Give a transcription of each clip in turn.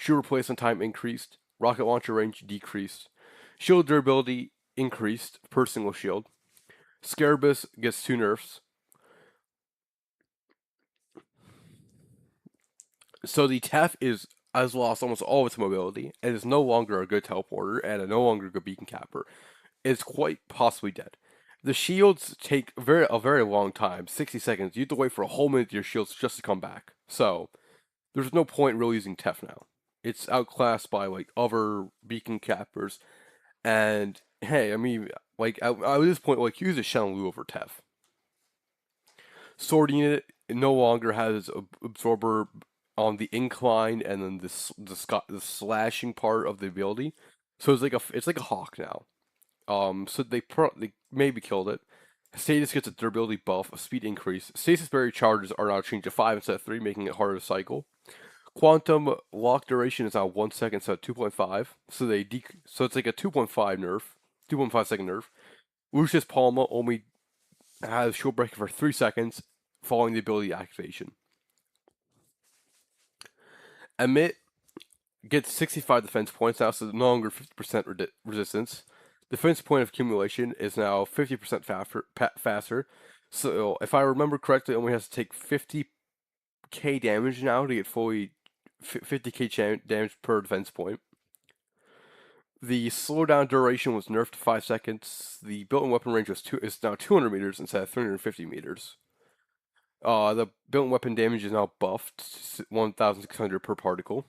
Shield replacement time increased. Rocket launcher range decreased. Shield durability increased per single shield. Scarabus gets 2 nerfs. So the Tef has lost almost all of its mobility and is no longer a good teleporter and no longer a good beacon capper. It's quite possibly dead. The shields take a very long time, 60 seconds. You have to wait for a whole minute to your shields just to come back. So there's no point in really using Tef now. It's outclassed by like other beacon cappers. And hey, I mean, like at this point, like use a Shenlue over Tef. Sword unit no longer has absorber on the incline and then the slashing part of the ability. So it's like a hawk now. So they maybe killed it. Status gets a durability buff, a speed increase. Stasis barrier charges are now changed to 5 instead of 3, making it harder to cycle. Quantum lock duration is now 1 second instead of 2.5. So it's like a 2.5 nerf, 2.5 second nerf. Lucius Palma only has shield breaking for 3 seconds following the ability activation. Emit gets 65 defense points now, so no longer 50% resistance. Defense point of accumulation is now 50% faster. So if I remember correctly, it only has to take 50k damage now to get fully 50k damage per defense point. The slowdown duration was nerfed to 5 seconds. The built-in weapon range is now 200 meters instead of 350 meters. The built-in weapon damage is now buffed 1,600 per particle.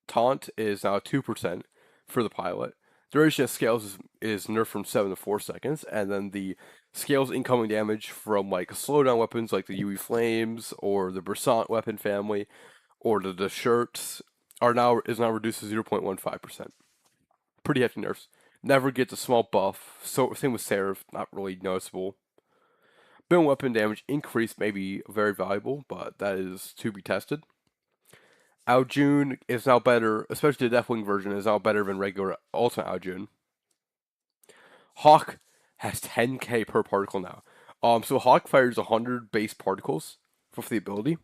Taunt is now 2% for the pilot. Duration of scales is nerfed from 7 to 4 seconds, and then the scales incoming damage from like slowdown weapons like the UE Flames or the Brisant weapon family or the shirts is now reduced to 0.15%. Pretty hefty nerfs. Never gets a small buff. So same with Seraph, not really noticeable. Built weapon damage increase may be very valuable, but that is to be tested. Aljun is now better, especially the Deathwing version is now better than regular Ultimate Aljun. Hawk has 10k per particle now. So Hawk fires 100 base particles for the ability.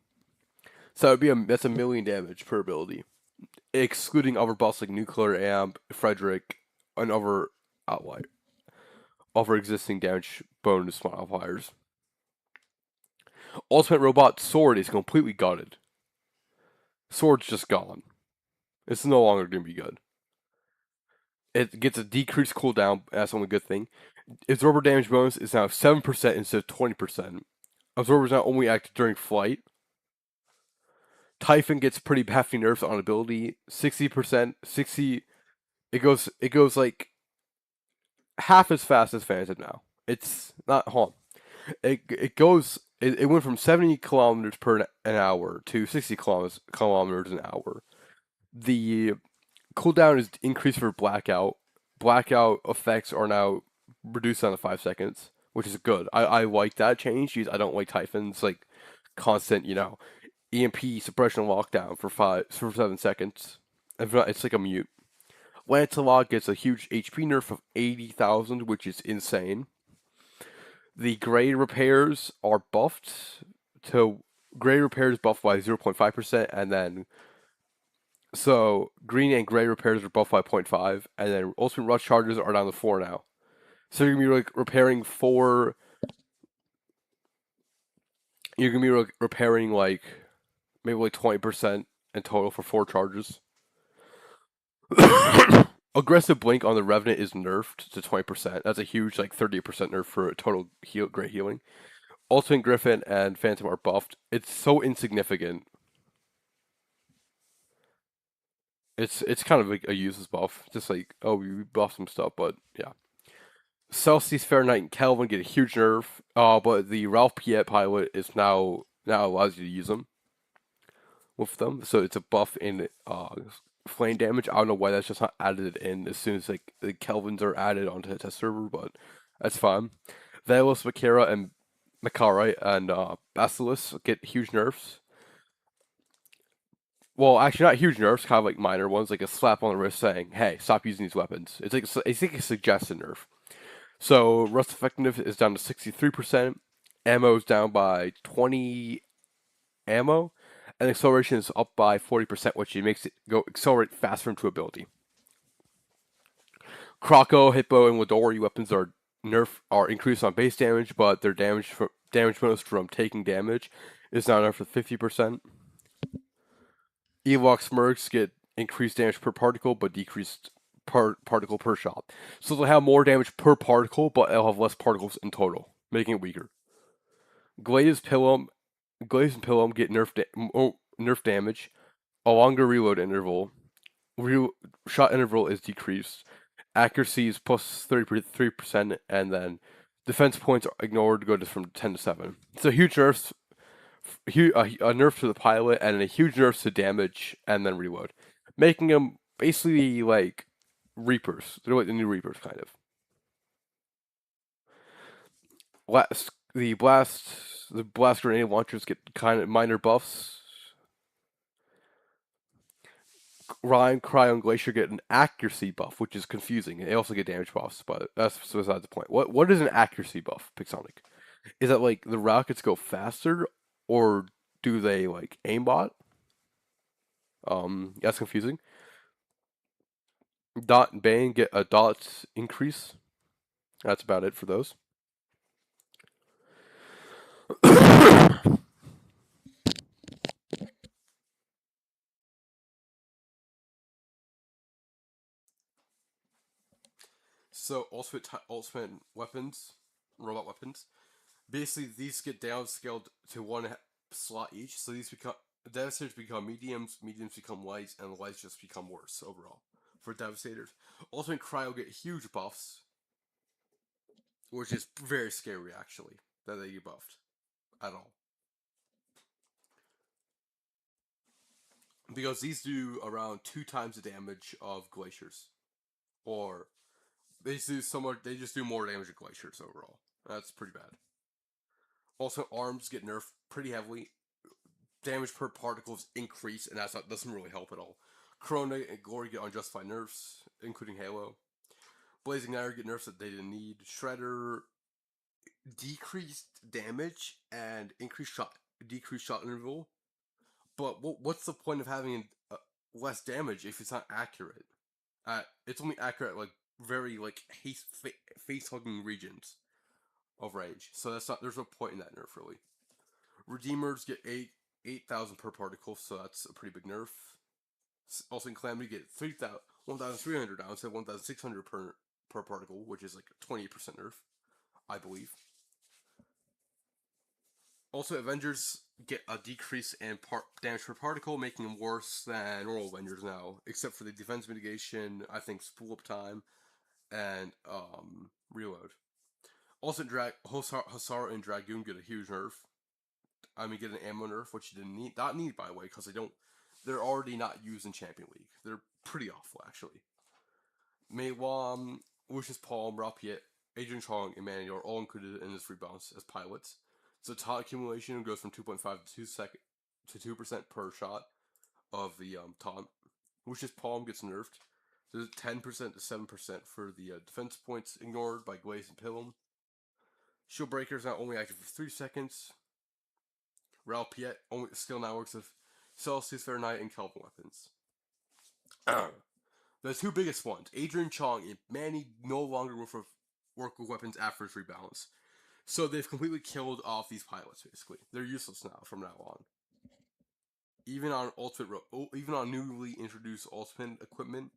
So that's a million damage per ability, excluding other buffs like Nuclear Amp, Frederick, and other existing damage bonus modifiers. Ultimate Robot Sword is completely gutted. Sword's just gone. It's no longer going to be good. It gets a decreased cooldown. That's the only good thing. Absorber damage bonus is now 7% instead of 20%. Absorber is now only active during flight. Typhon gets pretty hefty nerfs on ability. 60%. 60. It goes like half as fast as Phantom now. It's not. Hold on. It went from 70 kilometers per an hour to 60 kilometers an hour. The cooldown is increased for blackout. Blackout effects are now reduced down to 5 seconds, which is good. I like that change. I don't like Typhon's like constant, EMP suppression lockdown for 7 seconds. It's like a mute. Lancelot gets a huge HP nerf of 80,000, which is insane. The gray repairs are buffed to gray repairs buffed by 0.5%, and then so green and gray repairs are buffed by 0.5, and then ultimate rush charges are down to 4 now. So you're gonna be like repairing 4. You're gonna be like repairing like maybe like 20% in total for 4 charges. Aggressive blink on the Revenant is nerfed to 20%. That's a huge like 30% nerf for total great healing. Ultimate Griffin and Phantom are buffed. It's so insignificant. It's kind of like a useless buff. Just like, oh, we buff some stuff, but yeah. Celsius, Fahrenheit, and Kelvin get a huge nerf. But the Ralph Piet pilot is now allows you to use them with them. So it's a buff in flame damage. I don't know why that's just not added in as soon as like the Kelvins are added onto the test server, but that's fine. Velos, Makara, and Makari and Basilisk get huge nerfs. Well, actually, not huge nerfs, kind of like minor ones, like a slap on the wrist saying, "Hey, stop using these weapons." It's like a suggested nerf. So rust effectiveness is down to 63%. Ammo is down by 20 ammo, and acceleration is up by 40%, which makes it go accelerate faster into ability. Croco, Hippo, and Ladori weapons are increased on base damage, but their damage bonus from taking damage is now nerfed for 50%. Evox Smirks get increased damage per particle, but decreased particle per shot. So they'll have more damage per particle, but they'll have less particles in total, making it weaker. Glaze Pilum, Glaze and Pilum get nerf damage, a longer reload interval. Shot interval is decreased. Accuracy is plus 33%, and then defense points are ignored to go from 10 to 7. So huge nerfs, a nerf to the pilot, and a huge nerf to damage, and then reload, making them basically like Reapers. They're like the new Reapers, kind of. The blast grenade launchers get kind of minor buffs. Ryan, Cryo, and Glacier get an accuracy buff, which is confusing. They also get damage buffs, but that's besides the point. What is an accuracy buff, Pixonic? Is that like the rockets go faster, or do they like aimbot? That's confusing. Dot and Bane get a dot increase. That's about it for those. So ultimate weapons, robot weapons. Basically, these get downscaled to one slot each. So these become Devastators become mediums, mediums become lights, and the lights just become worse overall for Devastators. Ultimate Cryo get huge buffs, which is very scary actually that they get buffed at all. Because these do around 2 times the damage of glaciers, or they do somewhat. They just do more damage to glaciers overall. That's pretty bad. Also, arms get nerfed pretty heavily. Damage per particles increase, and doesn't really help at all. Corona and Glory get unjustified nerfs, including Halo. Blazing Iron get nerfs that they didn't need. Shredder decreased damage and decreased shot interval. But what's the point of having less damage if it's not accurate? It's only accurate like very like face hugging regions of range. So that's not. There's no point in that nerf really. Redeemers get 8,000 per particle, so that's a pretty big nerf. Also in Calamity get 1,300 down instead of 1,600 per particle, which is like a 28% nerf, I believe. Also, Avengers get a decrease in damage per particle, making them worse than normal Avengers now, except for the defense mitigation, I think spool up time, and reload. Also, Hassara and Dragoon get a huge nerf. I mean, get an ammo nerf, which you didn't need. Not need, by the way, because they're already not used in Champion League. They're pretty awful, actually. Mei Wam, Lucius Palm, Rapiet, Adrian Chong, and Manny are all included in this rebalance as pilots. So taunt accumulation goes from 2.5 to 2% per shot of the taunt. Lucius Palm gets nerfed. There's 10% to 7% for the defense points ignored by Glaze and Pilum. Shield Breaker is not only active for 3 seconds. Piet still now works with Celsius, Fahrenheit, and Kelvin weapons. The two biggest ones, Adrian Chong and Manny, no longer work with weapons after his rebalance. So they've completely killed off these pilots, basically. They're useless now from now on. Even on even on newly introduced ultimate equipment,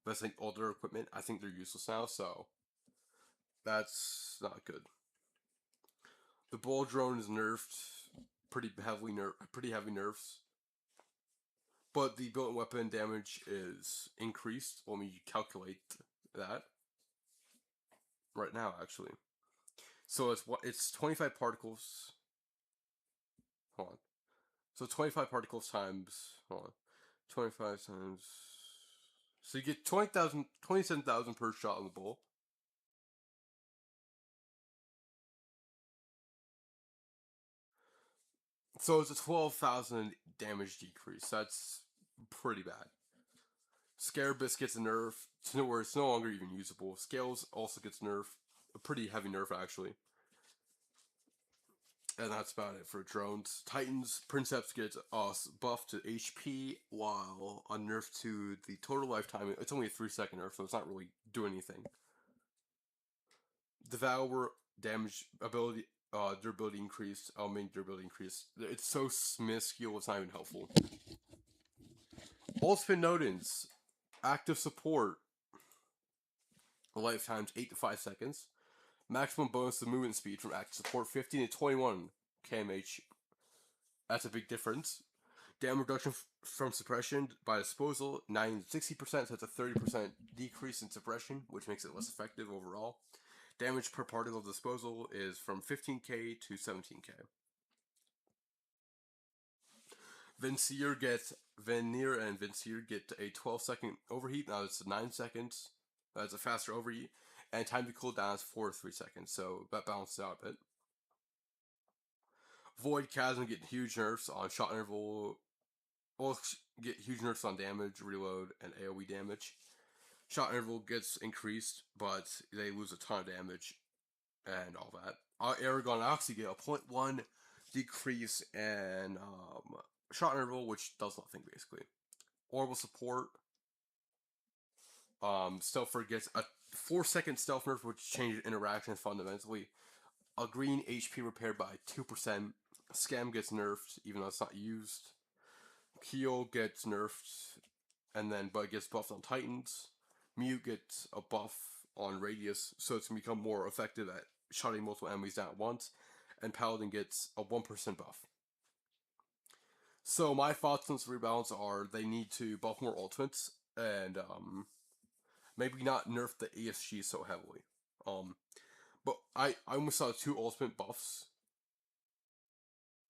that's like older equipment, I think they're useless now, so that's not good. The Bull Drone is nerfed, pretty heavy nerfs. But the built-in weapon damage is increased. Let me calculate that right now, actually. So it's 25 particles. Hold on. So 25 particles times. Hold on. 25 times. So you get 27,000 per shot on the bull. So it's a 12,000 damage decrease. That's pretty bad. Scarabus gets a nerf to where it's no longer even usable. Scales also gets nerf, a pretty heavy nerf actually. And that's about it for drones. Titans, Princeps gets buff to HP while a nerf to the total lifetime. It's only a 3-second nerf, so it's not really doing anything. Devour damage ability, durability increased. Main durability increased. It's so minuscule, it's not even helpful. Ultimate Nodens, active support. Lifetime's 8 to 5 seconds. Maximum bonus to movement speed from active support 15 to 21 kmh. That's a big difference. Damage reduction from suppression by disposal 9 to 60%, so that's a 30% decrease in suppression, which makes it less effective overall. Damage per particle disposal is from 15k to 17k. Veneer and Veneer get a 12-second overheat. Now it's 9 seconds. That's a faster overheat. And time to cool down is 4 to 3 seconds, so that balances out a bit. Void Chasm get huge nerfs on shot interval. Well, get huge nerfs on damage, reload, and AoE damage. Shot interval gets increased, but they lose a ton of damage and all that. Aragon and Oxy get a 0.1 decrease in shot interval, which does nothing basically. Orbital support. Stealth gets a 4-second stealth nerf, which changes interactions fundamentally. A green HP repaired by 2%. Scam gets nerfed, even though it's not used. Keel gets nerfed, but gets buffed on Titans. Mute gets a buff on Radius, so it's going to become more effective at shutting multiple enemies down at once. And Paladin gets a 1% buff. So my thoughts on this rebalance are they need to buff more ultimates and maybe not nerf the ESG so heavily. But I almost saw 2 ultimate buffs,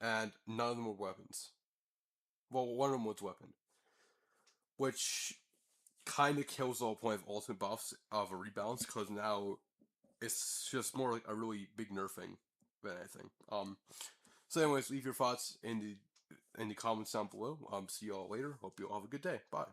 and none of them were weapons. Well, one of them was weapon, which kind of kills the whole point of ultimate buffs of a rebalance, because now it's just more like a really big nerfing than anything. So anyways, leave your thoughts in the comments down below. See y'all later. Hope you all have a good day. Bye.